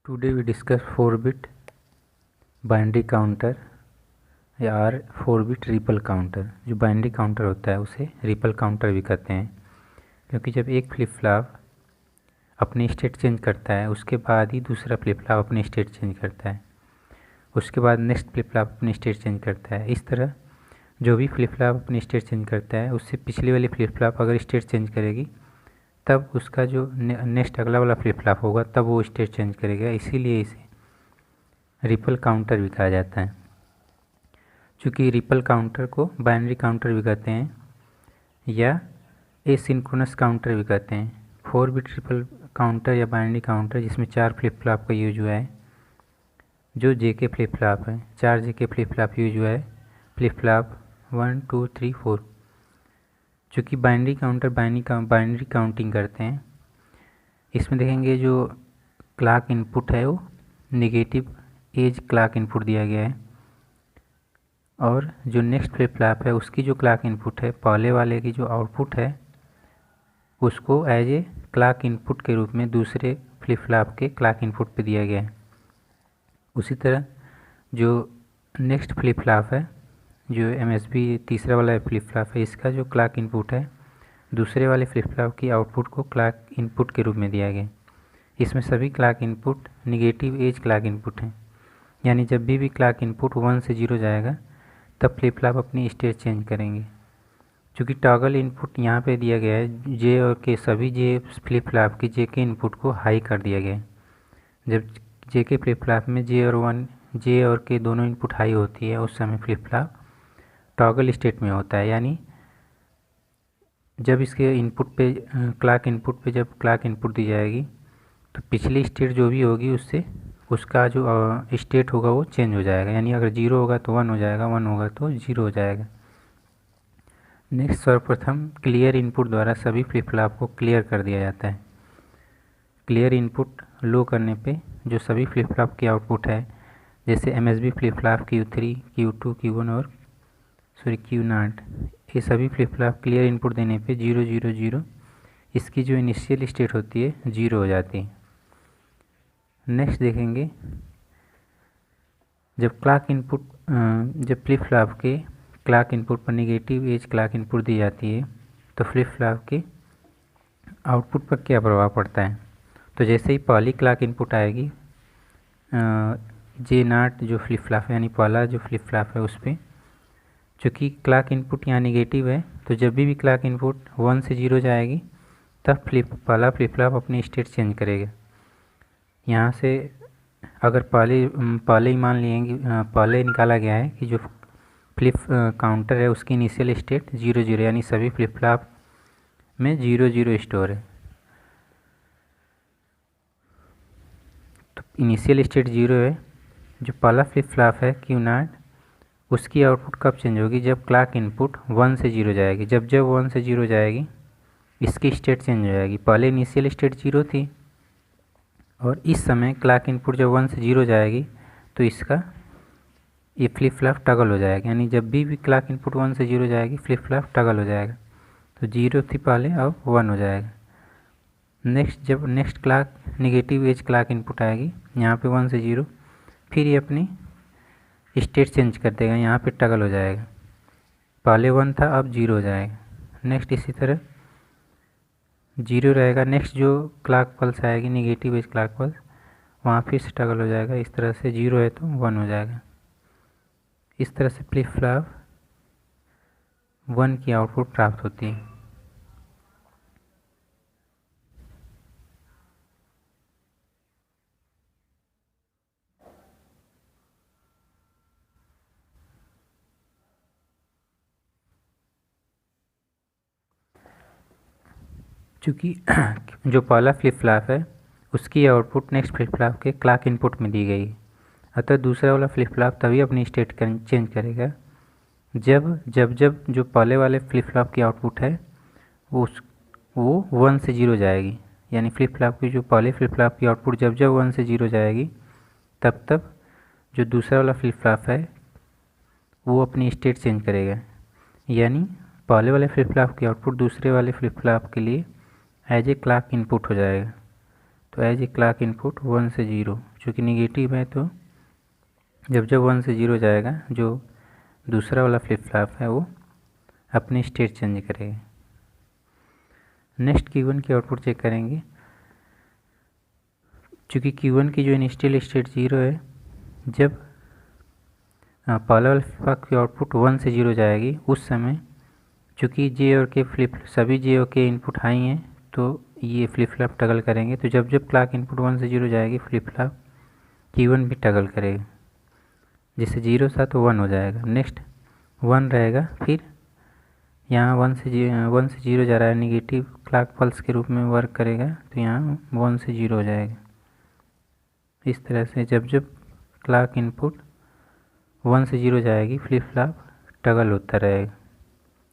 Today we discuss 4-bit binary counter या 4-bit ripple counter. जो binary counter होता है उसे रिपल काउंटर भी कहते हैं, क्योंकि जब एक फ्लिप फ्लॉप अपनी स्टेट चेंज करता है उसके बाद ही दूसरा फ्लिप फ्लॉप अपनी स्टेट चेंज करता है, उसके बाद नेक्स्ट फ्लिप फ्लॉप अपनी स्टेट चेंज करता है। इस तरह जो भी फ्लिप फ्लॉप अपनी स्टेट चेंज करता है उससे पिछली वाली फ्लिप फ्लॉप अगर स्टेट चेंज करेगी तब उसका जो नेक्स्ट अगला वाला फ्लिप फ्लॉप होगा तब वो स्टेट चेंज करेगा। इसीलिए इसे रिपल काउंटर भी कहा जाता है। चूँकि रिपल काउंटर को बाइनरी काउंटर भी कहते हैं या एसिंक्रोनस काउंटर भी कहते हैं। 4-bit रिपल काउंटर या बाइनरी काउंटर जिसमें 4 फ्लिप फ्लॉप का यूज हुआ है, जो जेके फ्लिप फ्लॉप है, 4 जेके फ्लिप फ्लॉप यूज हुआ है, फ्लिप फ्लॉप 1 2 3 4। चूँकि बाइनरी काउंटर बाइनरी काउंटिंग करते हैं, इसमें देखेंगे जो क्लॉक इनपुट है वो नेगेटिव एज क्लॉक इनपुट दिया गया है, और जो नेक्स्ट फ्लिप फ्लॉप है उसकी जो क्लॉक इनपुट है, पहले वाले की जो आउटपुट है उसको एज ए क्लॉक इनपुट के रूप में दूसरे फ्लिप फ्लॉप के क्लॉक इनपुट पे दिया गया है। उसी तरह जो नेक्स्ट फ्लिप फ्लॉप है, जो एमएसबी तीसरा वाला फ्लिप फ्लॉप है, इसका जो क्लॉक इनपुट है दूसरे वाले फ्लिप फ्लॉप की आउटपुट को क्लॉक इनपुट के रूप में दिया गया। इसमें सभी clock input negative edge clock input हैं, यानी जब भी क्लॉक इनपुट 1 से 0 जाएगा तब फ्लिप फ्लॉप अपनी स्टेट चेंज करेंगे। चूँकि टॉगल इनपुट यहाँ पे दिया गया है, जे और के सभी जे फ्लिप फ्लॉप की जे के इनपुट को हाई कर दिया गया है। जब जे के फ्लिप फ्लॉप में जे और के दोनों इनपुट हाई होती है उस समय फ्लिप फ्लॉप टॉगल स्टेट में होता है, यानी जब इसके इनपुट पे क्लॉक इनपुट पे जब क्लॉक इनपुट दी जाएगी तो पिछली स्टेट जो भी होगी उससे उसका जो स्टेट होगा वो चेंज हो जाएगा। यानी अगर 0 होगा तो 1 हो जाएगा, 1 होगा तो 0 हो जाएगा। नेक्स्ट सर्वप्रथम क्लियर इनपुट द्वारा सभी फ्लिप फ्लॉप को क्लियर कर दिया जाता है। क्लियर इनपुट लो करने पे जो सभी फ्लिप फ्लॉप की आउटपुट है, जैसे MSB flip flop Q3 Q2 Q1 और Q0, ये सभी फ्लिप फ्लॉप क्लियर इनपुट देने पे 0 0 0 इसकी जो इनिशियल स्टेट होती है 0 हो जाती है। नेक्स्ट देखेंगे जब फ्लिप फ्लॉप के क्लॉक इनपुट पर नेगेटिव एज क्लॉक इनपुट दी जाती है तो फ्लिप फ्लॉप के आउटपुट पर क्या प्रभाव पड़ता है। तो जैसे ही पहली क्लॉक इनपुट आएगी J0 जो फ्लिप फ्लॉप है, यानी पहला जो फ्लिप फ्लॉप है उस पर चूँकि क्लॉक इनपुट यहाँ नेगेटिव है तो जब भी क्लॉक इनपुट 1 से 0 जाएगी तब पहला फ्लिप फ्लॉप अपनी स्टेट चेंज करेगा। यहाँ से अगर पहले ही मान लेंगे, पहले निकाला गया है कि जो फ्लिप काउंटर है उसकी इनिशियल स्टेट 0 0, यानी सभी फ्लिप फ्लॉप में 0 0 स्टोर है, तो इनिशियल स्टेट 0 है। जो पहला फ्लिप फ्लॉप है Q0, उसकी आउटपुट कब चेंज होगी, जब क्लॉक इनपुट 1 से 0 जाएगी। जब 1 से 0 जाएगी इसकी स्टेट चेंज हो जाएगी। पहले इनिशियल स्टेट 0 थी और इस समय क्लॉक इनपुट जब 1 से 0 जाएगी तो इसका ये फ्लिप फ्लॉप टगल हो जाएगा, यानी जब भी क्लॉक इनपुट 1 से 0 जाएगी फ्लिप फ्लॉप टगल हो जाएगा। तो 0 थी पहले, अब 1 हो जाएगा। जब next clock negative edge clock input आएगी यहाँ पे 1 से 0, फिर ये अपनी स्टेट चेंज कर देगा, यहाँ पे टगल हो जाएगा। पहले 1 था अब 0 हो जाएगा। नेक्स्ट इसी तरह 0 रहेगा। नेक्स्ट जो क्लॉक पल्स आएगी नेगेटिव एज क्लॉक पल्स, वहाँ फिर से टगल हो जाएगा। इस तरह से 0 है तो 1 हो जाएगा। इस तरह से फ्लिप फ्लॉप 1 की आउटपुट प्राप्त होती है। चूँकि जो पहला फ्लिप फ्लॉप है उसकी आउटपुट नेक्स्ट फ्लिप फ्लॉप के क्लॉक इनपुट में दी गई, अतः दूसरा वाला फ्लिप फ्लॉप तभी अपनी स्टेट चेंज करेगा जब जो पहले वाले फ्लिप फ्लॉप की आउटपुट है वो 1 से 0 जाएगी। यानी फ्लिप फ्लॉप की जो पहले फ्लिप फ्लॉप की आउटपुट जब 1 से 0 जाएगी तब जो दूसरा वाला फ्लिप फ्लॉप है वो अपनी स्टेट चेंज करेगा, यानी पहले वाले फ्लिप फ्लॉप की आउटपुट दूसरे वाले फ्लिप फ्लॉप के लिए एज ए क्लॉक इनपुट हो जाएगा। तो एज ए क्लॉक इनपुट 1 से 0, जो कि निगेटिव है, तो जब जब 1 से 0 जाएगा जो दूसरा वाला फ्लिप फ्लॉप है वो अपनी स्टेट चेंज करेगा। नेक्स्ट Q1 की आउटपुट चेक करेंगे। चूँकि Q1 की जो इनिशियल स्टेट 0 है, जब पहला वाला फ्लिप फ्लॉप की आउटपुट 1 से 0 जाएगी उस समय चूँकि जे और के सभी जे और के इनपुट हाई हैं तो ये फ्लिप फ्लॉप टगल करेंगे। तो जब जब क्लॉक इनपुट 1 से 0 जाएगी फ्लिप फ्लॉप Q1 भी टगल करेगा, जिससे 0 था तो 1 हो जाएगा। नेक्स्ट 1 रहेगा, फिर यहाँ 1 से 0 जा रहा है, निगेटिव क्लॉक पल्स के रूप में वर्क करेगा, तो यहाँ 1 से 0 हो जाएगा। इस तरह से जब जब क्लॉक इनपुट 1 से 0 जाएगी फ्लिप फ्लॉप टगल होता रहेगा,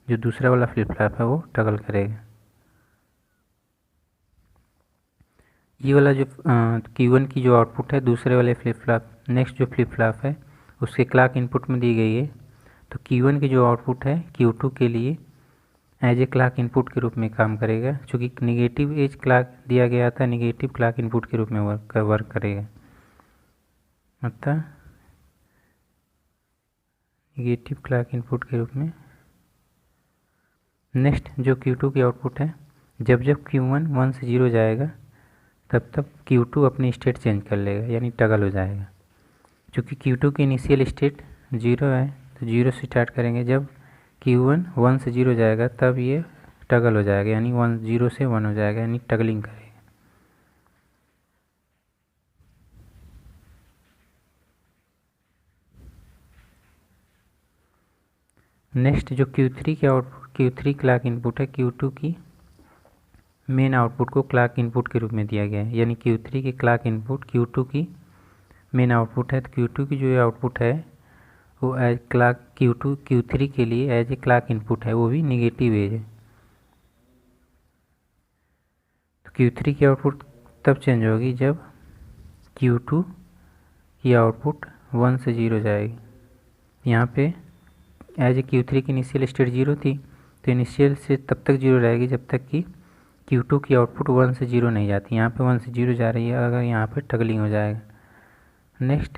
जो दूसरा वाला फ्लिप फ्लॉप है वो टगल करेगा। ये वाला जो Q1 की जो आउटपुट है दूसरे वाले फ्लिप फ्लॉप, नेक्स्ट जो फ्लिप फ्लॉप है उसके क्लॉक इनपुट में दी गई है, तो Q1 की जो आउटपुट है Q2 के लिए एज ए क्लॉक इनपुट के रूप में काम करेगा। चूँकि निगेटिव एज क्लॉक दिया गया था, निगेटिव क्लॉक इनपुट के रूप में वर्क करेगा, मतलब निगेटिव क्लॉक इनपुट के रूप में। नेक्स्ट जो Q2 की आउटपुट है, जब जब Q1 1 से 0 जाएगा तब तब Q2 अपनी स्टेट चेंज कर लेगा, यानी टगल हो जाएगा। चूँकि Q2 की इनिशियल स्टेट 0 है तो 0 से स्टार्ट करेंगे, जब Q1 1 से 0 जाएगा तब ये टगल हो जाएगा, यानी 0 से 1 हो जाएगा, यानी टगलिंग करेगा। नेक्स्ट जो Q3 की आउटपुट, Q3 क्लॉक इनपुट है, Q2 की मेन आउटपुट को क्लॉक इनपुट के रूप में दिया गया है, यानी Q3 की क्लॉक इनपुट Q2 की मेन आउटपुट है। तो Q2 की जो आउटपुट है वो एज क्लॉक Q3 के लिए एज ए क्लॉक इनपुट है, वो भी निगेटिव एज है। तो Q3 की आउटपुट तब चेंज होगी जब Q2 की आउटपुट 1 से 0 जाएगी। यहाँ पे एज ए Q3 की इनिशियल स्टेट 0 थी, तो इनिशियल से तब तक 0 रहेगी जब तक कि Q2 की आउटपुट 1 से 0 नहीं जाती। यहाँ पे 1 से 0 जा रही है, अगर यहाँ पे टगलिंग हो जाएगा। नेक्स्ट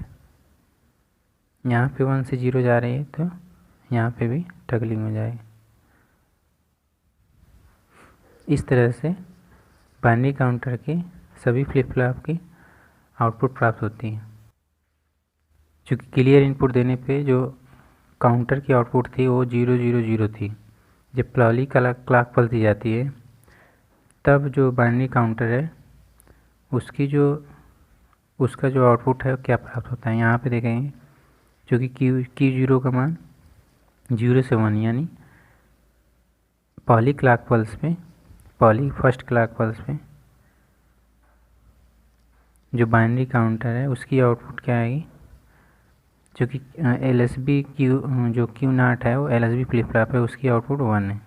यहाँ पे 1 से 0 जा रही है तो यहाँ पे भी टगलिंग हो जाएगी। इस तरह से बाइनरी काउंटर के सभी फ्लिप फ्लॉप की आउटपुट प्राप्त होती है। चूँकि क्लियर इनपुट देने पे जो काउंटर की आउटपुट थी वो 0 0 0 थी, जब प्लॉली क्लॉक पल्स दी जाती है तब जो बाइनरी काउंटर है उसका जो आउटपुट है क्या प्राप्त होता है। यहाँ पे देखेंगे क्योंकि Q0 का मान 0 से 1, यानी पहली क्लॉक पल्स पे, पहली फर्स्ट क्लॉक पल्स पे जो बाइनरी काउंटर है उसकी आउटपुट क्या आएगी, जो कि LSB जो Q0 है वो LSB फ्लिप फ्लॉप है, उसकी आउटपुट 1 है।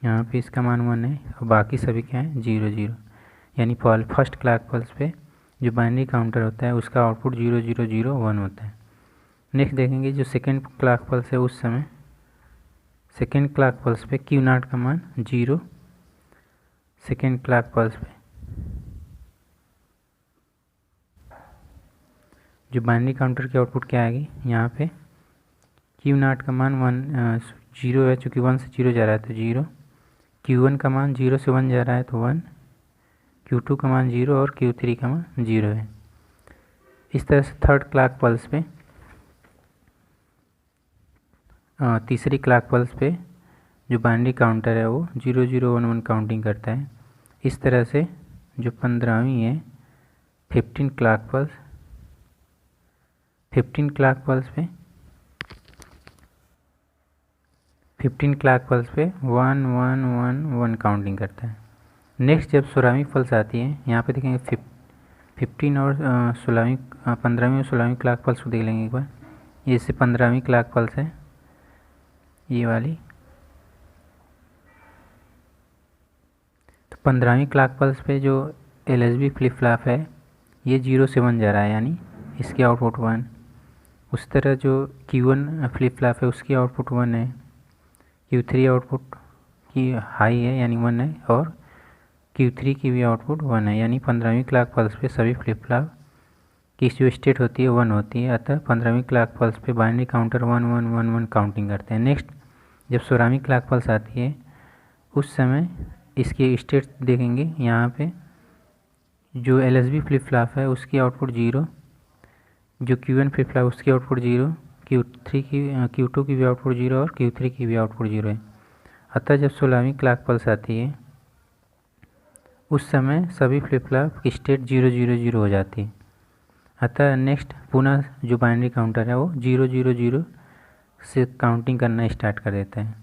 यहाँ पे इसका मान 1 है और बाकी सभी क्या है 0 0, यानी फर्स्ट क्लॉक पल्स पे जो बाइनरी काउंटर होता है उसका आउटपुट 0 0 0 1 होता है। नेक्स्ट देखेंगे जो सेकेंड क्लॉक पल्स है, उस समय सेकेंड क्लॉक पल्स पे Q0 का मान 0, सेकेंड क्लॉक पल्स पे जो बाइनरी काउंटर की आउटपुट क्या आएगी, यहाँ पे Q0 का मान 0 है, चूँकि 1 से 0 जा रहा है तो 0, Q1 का मान 0 से 1 जा रहा है तो 1, Q2 का मान 0 और Q3 का मान 0 है। इस तरह से थर्ड क्लॉक पल्स पे, तीसरी क्लॉक पल्स पे जो बाइनरी काउंटर है वो 0 0 1 1 काउंटिंग करता है। इस तरह से जो 15वीं है 15 क्लॉक पल्स, 15 क्लॉक पल्स पे 1 1 1 1 काउंटिंग करता है। नेक्स्ट जब 16वीं पल्स आती है, यहाँ पे देखेंगे 15 और 16वीं 15वीं और 16वीं क्लॉक पल्स को देख लेंगे एक बार। ये से 15वीं क्लॉक पल्स है ये वाली, तो 15वीं क्लॉक पल्स पे जो LSB फ्लिप फ्लॉप है ये 0 से 1 जा रहा है, यानी इसकी आउटपुट 1। उस तरह जो Q1 फ्लिप फ्लॉप है उसकी आउटपुट 1 है, Q3 आउटपुट की हाई है यानी 1 है, और Q3 की भी आउटपुट 1 है, यानी 15वीं क्लॉक पल्स पे सभी फ्लिप फ्लॉप की जो स्टेट होती है 1 होती है, अतः 15वीं क्लॉक पल्स पे बाइनरी काउंटर 1 1 1 1 काउंटिंग करते हैं। नेक्स्ट जब 16वीं क्लॉक पल्स आती है उस समय इसकी स्टेट देखेंगे। यहाँ पे जो LSB फ्लिप फ्लॉप है उसकी आउटपुट 0, जो Q1 फ्लिप फ्लॉप उसकी आउटपुट 0, Q2 की भी आउटपुट 0 और Q3 की भी आउटपुट 0 है। अतः जब 16वीं क्लॉक पल्स आती है उस समय सभी फ्लिप फ्लॉप की स्टेट 0 0 0 हो जाती है। अतः नेक्स्ट पुनः जो बाइनरी काउंटर है वो 0 0 0 से काउंटिंग करना स्टार्ट कर देता है।